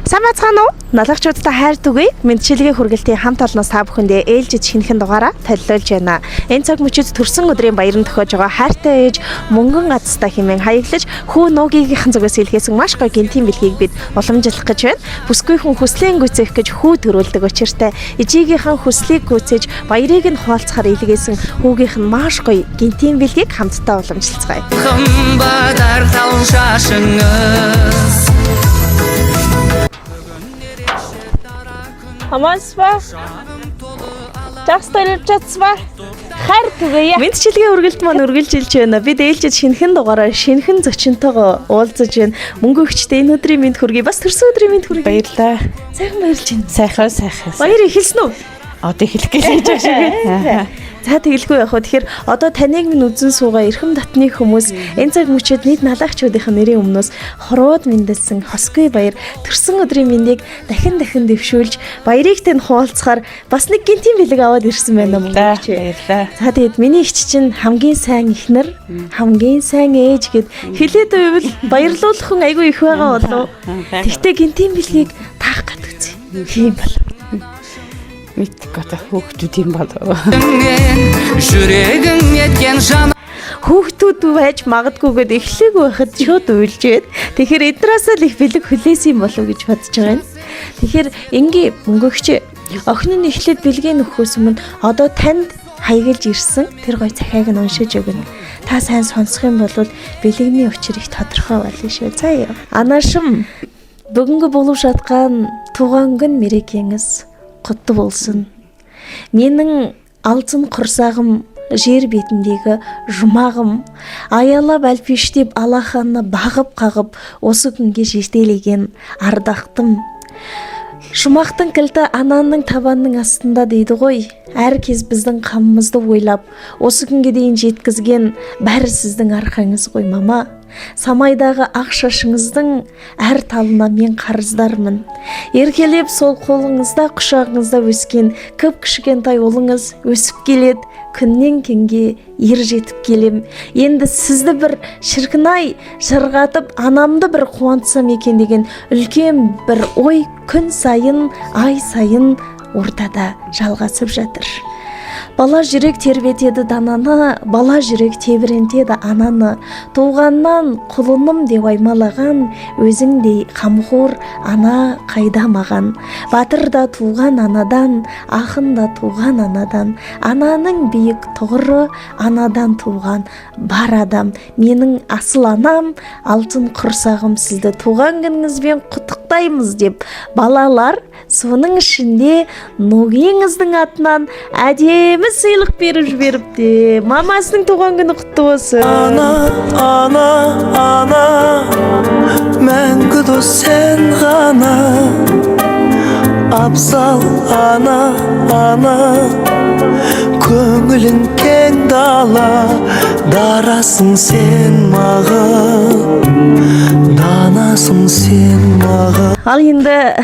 Сайн бацгаана уу? Налгачуудтай хайр түгэе. Мэдчилгээ хүргэлтийн хамт олноос та бүхэндээ ээлжид шинэхэн дугаараа төлөвлөж байна. Энэ цаг мөчид төрсөн өдрийн баяранд тохиож байгаа хайртай ээж мөнгөн азтай хэмээн хаяглаж хүү нуугийнхын зүгээс илгээсэн маш гоё гинтийн бэлгийг бид уламжлах гэж байна. Бүсгүй хүн хүслийн гүйцээх гэж хүү төрүүлдэг учиртай эжигийнхэн хүслийг гүйцээж баярыг нь хуалцахаар илгээсэн хүүгийнх нь маш гоё гинтийн бэлгийг хамтдаа уламжлалцгаая. Амасва. Жагсталжцва. Хайр түгэе. Мэдчилгээ үргэлт маань үргэлжилж байна. Бид ээлжид шинэхэн дугаараар шинэхэн зочинтойгоо уулзаж байна. Мөнгө өгчтэй энэ өдрийн мэнд хүргэе. Бас төрсөн өдрийн мэнд хүргэе. Баярлалаа. Сайхан баярлж байна. Сайхан. Баяр эхэлсэн үү? Одоо эхлэх гэж байгаа шиг. За тэгэлгүй яг хөө тэгэхээр одоо таныг минь үзэн суугаа эрхэм татны хүмүүс энэ цаг мөчид нийт налаагчдын нэрийн өмнөөс хорвоод мэндэлсэн хосгүй баяр төрсөн өдрийн мэндийг дахин дэвшүүлж баярыг тань хуваалцахаар бас нэг гинтийн бэлэг аваад ирсэн байна мөн гэж. Баярлалаа. За тэгээд миний ихч чинь хамгийн сайн ихнэр, хамгийн сайн ээж гэд хэлээд байвал баярлуулах айгүй их байгаа болов. Тэгтээ гинтийн бэлгийг таах гад үзье. Тийм болов. Хүүхдүүд юм болов. Хүүхдүүд байж магадгүйгээд эхлэх байхад шууд уйлжээд тэгэхээр эднээсээ л их бэлэг хүлээсэн болов гэж бодож байгаа юм. Тэгэхээр ингийн мөнгөгч охин нь эхлээд бэлгийн нөхөхөөс өмнө одоо танд хаягалж ирсэн тэр гоё захиаг нь уншиж өгнө. Та сайн сонсох юм бол бэлэгний учир их тодорхой болно шүү. Заяа. Анаашим бүгінгі болуп жатқан туған күн мерекеңіз құтты болсын. Менің алтын құрсағым жер бетіндегі жұмағым аялап әлпештеп алақанны бағып қағып осы күнге жетелеген ардақтым. Жұмақтың кілті ананың табанның астында дейді ғой. Әр кез біздің қамымызды ойлап осы күнге дейін жеткізген бәрі сіздің арқаңыз ғой мама. Самайдағы ақ шашыңыздың әр талына мен қарыздармын. Еркелеп сол қолыңызда құшағыңызда өскен кішкентай ұлыңыз өсіп келеді. Күннен күнге ер жетіп келем. Енді сізді бір шіркінай жырғатып анамды бір қуантсам екен деген үлкен бір ой күн сайын, ай сайын ортада жалғасып жатыр. Бала жүрек тербетеді дананы, бала жүрек тебірентеді ананы. Туғаннан құлыным деп аймалаған, өзіңдей қамқор ана қайда маған. Батыр да туған анадан, ақын да туған анадан. Ананың биік тұғыры, анадан туған бар адам. Менің асыл анам, алтын құрсағым сізді туған күніңізбен құттықтаймыз деп балалар соның ішінде нугеңіздің атынан әдемі сыйлық беріп жіберіпті. Мамасының туған күні құтты болсын. Ана, мәңгі дос сен ғана. Абзал ана, көңілің кең дала. Дарасың сен маған, данасың сен маған. Ал енді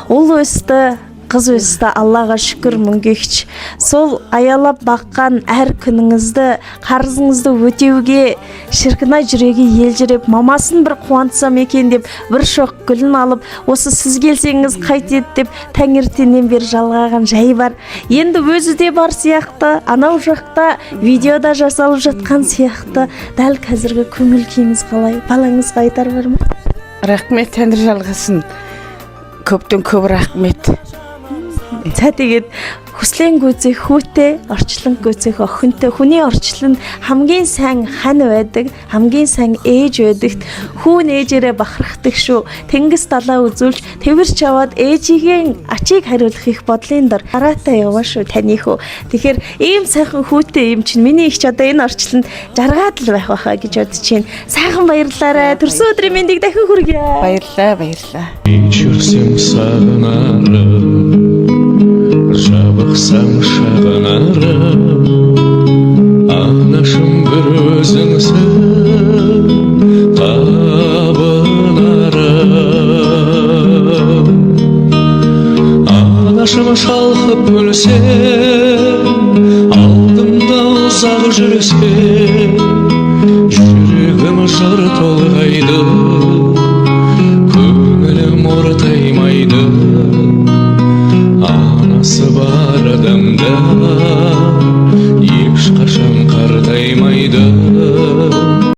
ұл өсті, қыз өсті, Аллаға шүкір мөнгекч. Сол аялап баққан әр күніңізді, қарызыңызды өтеуге шіркінай жүрегі елжіреп, мамасын бір қуантсам екен деп, бір шоқ гүлін алып, осы сіз келсеңіз қайтеді деп, таңертеңнен бері жалғаған жай бар. Енді өзі де бар сияқты, анау жақта видеода жасалып жатқан сияқты. Дәл қазіргі көңіл күйіңіз қалай? Балаңызға айтар бар ма? Рахмет, тәңір жалғасын. Көптен көп рахмет. За тэгээд хүслэн гүйцэх хүүтэй, орчлон гүйцэх охинтой. Хүний орчлон хамгийн сайн хань байдаг, хамгийн сайн ээж байдагт хүү нээжээрээ бахархдаг шүү. Тэнгис далаа үзүүлж тэрч аваад ээжигийн ачийг хариулах их бодлын дор хараатай яваа шүү таны хүү. Тэгэхээр ийм сайхан хүүтэй юм чинь миний их ч одоо энэ орчлонд жаргаад л байх байхаа гэж бодож байна. Сайхан баярлалаа. Төрсөн өдрийн мэндийг дахин хүргье. Баярлалаа. Жүрсем сағынарым, жабықсам шағынарым, анашым бір өзіңсің табынарым. Анашым шалқып өлсем, алдымда ұзақ жүрсем, жүрегім жыр толғайды, көңілім ортай koydu